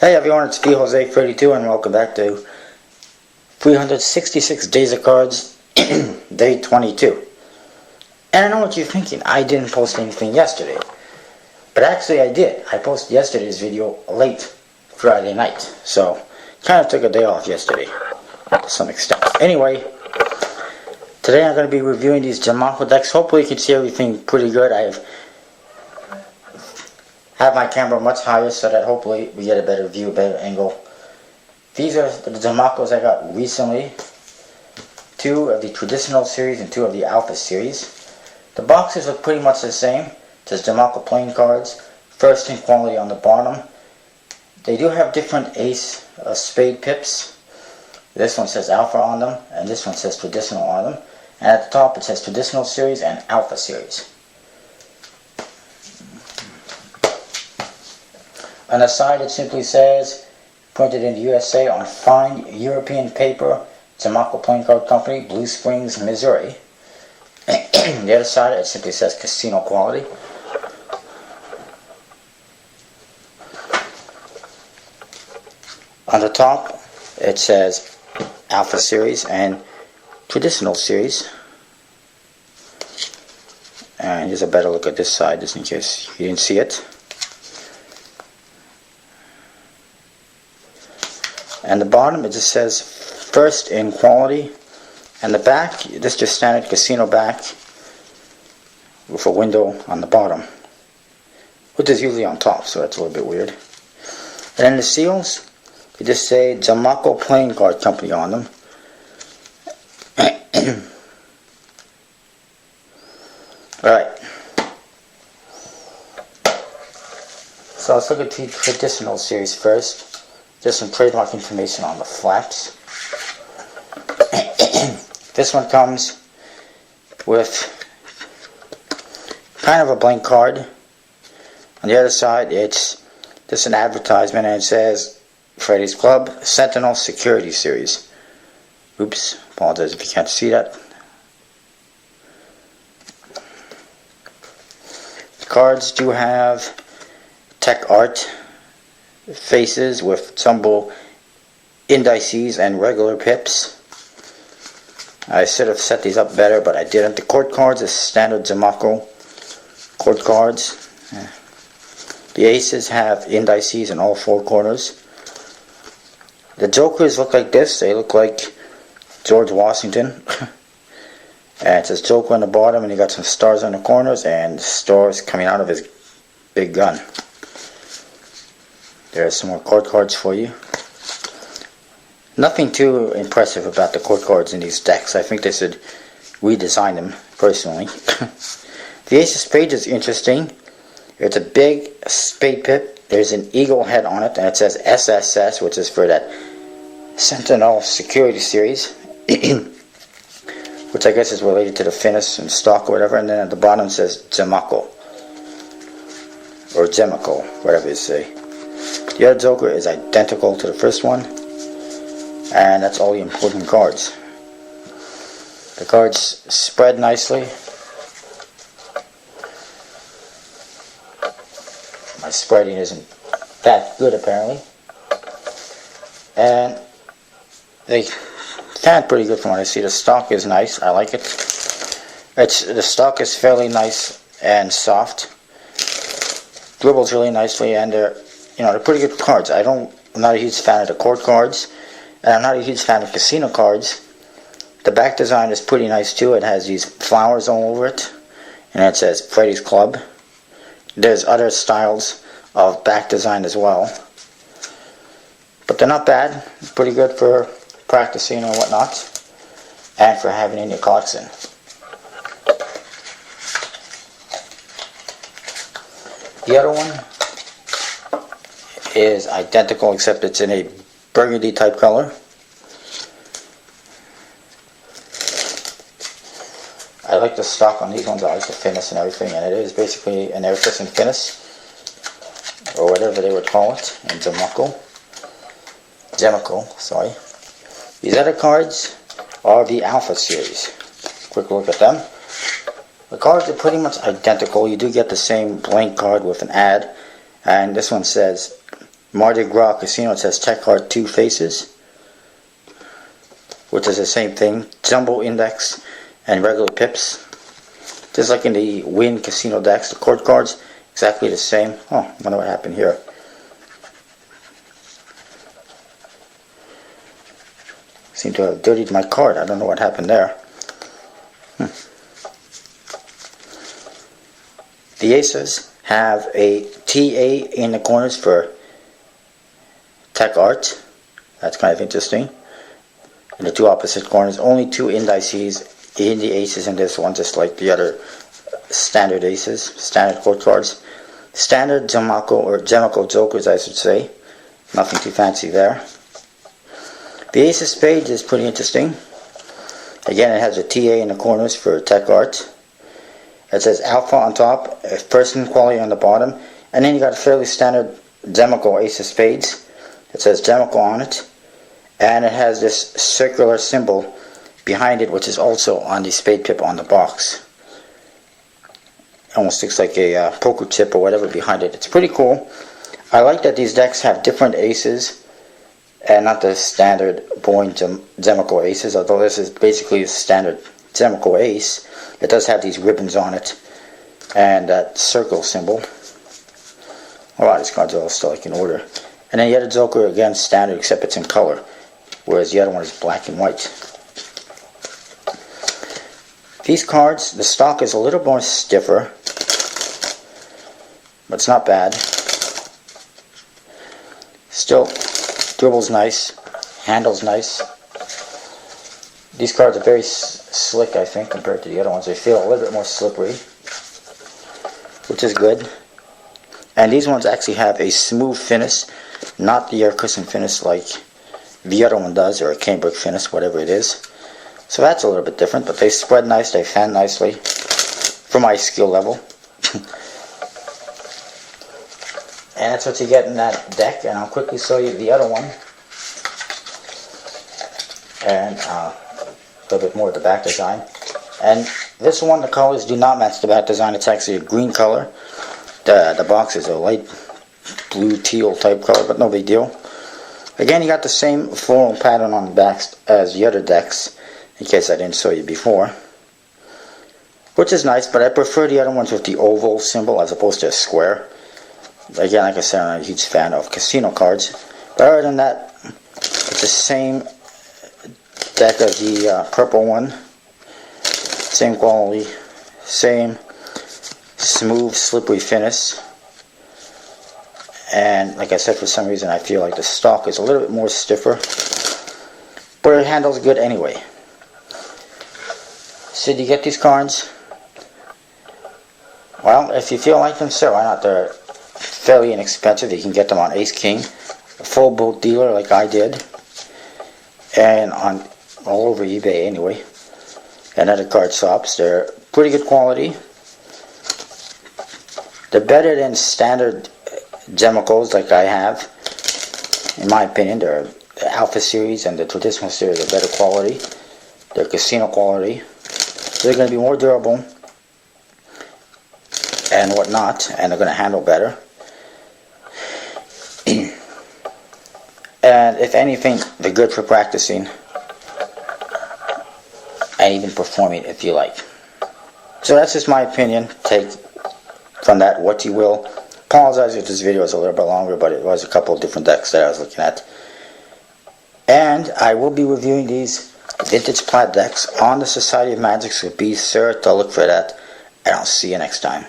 Hey everyone, it's Jose32 and welcome back to 366 Days of Cards, Day 22. And I know what you're thinking, I didn't post anything yesterday. But actually I did. I posted yesterday's video late Friday night. So, kind of took a day off yesterday, to some extent. Anyway, today I'm going to be reviewing these Gemaco decks. Hopefully you can see everything pretty good. I have my camera much higher so that hopefully we get a better view, a better angle. These are the Gemacos I got recently. 2 of the traditional series and 2 of the alpha series. The boxes look pretty much the same. Just Gemaco playing cards. First in quality on the bottom. They do have different ace spade pips. This one says alpha on them and this one says traditional on them. And at the top it says traditional series and alpha series. On the side it simply says, printed in the USA on fine European paper, Gemaco Playing Card Company, Blue Springs, Missouri. The other side it simply says casino quality. On the top it says Alpha Series and Traditional Series. And here's a better look at this side just in case you didn't see it. And the bottom it just says first in quality, and the back, this just standard casino back with a window on the bottom, which is usually on top, so that's a little bit weird. And then the seals, they just say Gemaco Playing Card Company on them. Alright, so let's look at the traditional series first. There's some trademark information on the flaps. This one comes with kind of a blank card. On the other side, it's just an advertisement and it says Freddy's Club Sentinel Security Series. Oops, apologize if you can't see that. The cards do have tech art faces with jumbo indices and regular pips. I should have set these up better, but I didn't. The court cards is standard Gemaco court cards. The aces have indices in all 4 corners. The jokers look like this. They look like George Washington. And it says Joker on the bottom, and you got some stars on the corners and stars coming out of his big gun. There are some more court cards for you. Nothing too impressive about the court cards in these decks. I think they should redesign them, personally. The Ace of Spades is interesting. It's a big spade pip. There's an eagle head on it, and it says SSS, which is for that Sentinel Security Series, which I guess is related to the finish and stock or whatever. And then at the bottom it says Gemaco, or Gemaco, whatever you say. The other joker is identical to the first one, and that's all the important cards. The cards spread nicely. My spreading isn't that good apparently, and they stand pretty good from what I see. The stock is nice. I like it. The stock is fairly nice and soft. Dribbles really nicely, and they're pretty good cards. I'm not a huge fan of the court cards, and I'm not a huge fan of casino cards. The back design is pretty nice too. It has these flowers all over it, and it says Freddy's Club. There's other styles of back design as well, but they're not bad. Pretty good for practicing and whatnot, and for having in your collection. The other one is identical, except it's in a burgundy type color. I like the stock on these ones. I like the finish and everything, and it is basically an air-kissing finish, or whatever they would call it in Gemaco, sorry. These other cards are the Alpha series. Quick look at them. The cards are pretty much identical. You do get the same blank card with an ad, and this one says Mardi Gras Casino. It says Tech Art 2 Faces, which is the same thing. Jumbo Index and regular pips. Just like in the Win Casino decks, the court cards, exactly the same. Oh, I wonder what happened here. Seem to have dirtied my card. I don't know what happened there. The aces have a TA in the corners for Tech Art. That's kind of interesting. In the two opposite corners, only two indices in the aces in this one, just like the other standard aces, standard court cards. Standard Gemaco, or Gemaco Jokers, I should say. Nothing too fancy there. The ace of spades is pretty interesting. Again, it has a TA in the corners for Tech Art. It says Alpha on top, person quality on the bottom, and then you got a fairly standard Gemaco ace of spades. It says Gemaco on it, and it has this circular symbol behind it, which is also on the spade pip on the box. Almost looks like a poker chip or whatever behind it. It's pretty cool. I like that these decks have different aces and not the standard boring Gemaco aces, although this is basically a standard Gemaco ace. It does have these ribbons on it and that circle symbol. A lot of these cards are all still like in order. And then the other Joker, again, standard, except it's in color, whereas the other one is black and white. These cards, the stock is a little more stiffer, but it's not bad. Still, dribble's nice, handle's nice. These cards are very slick, I think, compared to the other ones. They feel a little bit more slippery, which is good. And these ones actually have a smooth finish, not the air cushion finish like the other one does, or a cambric finish, whatever it is. So that's a little bit different, but they spread nice, they fan nicely for my skill level. And that's what you get in that deck, and I'll quickly show you the other one. And a little bit more of the back design. And this one, the colors do not match the back design. It's actually a green color. The box is a light blue teal type color, but no big deal. Again, you got the same floral pattern on the back as the other decks, in case I didn't show you before, which is nice, but I prefer the other ones with the oval symbol as opposed to a square. Again, like I said, I'm not a huge fan of casino cards, but other than that, it's the same deck as the purple one. Same quality, same smooth, slippery finish. And like I said, for some reason I feel like the stock is a little bit more stiffer, but it handles good anyway. So do you get these cards? Well, if you feel like them, so why not? They're fairly inexpensive. You can get them on Ace King, a full boat dealer like I did, and on all over eBay anyway, and other card shops. They're pretty good quality. They're better than standard Gemacos like I have. In my opinion, they're the Alpha series and the traditional series are better quality. They're casino quality. So they're going to be more durable and whatnot, and they're going to handle better. And if anything, they're good for practicing and even performing if you like. So that's just my opinion. Take from that what you will. Apologize if this video is a little bit longer, but it was a couple of different decks that I was looking at. And I will be reviewing these vintage plat decks on the Society of Magic, so be sure to look for that, and I'll see you next time.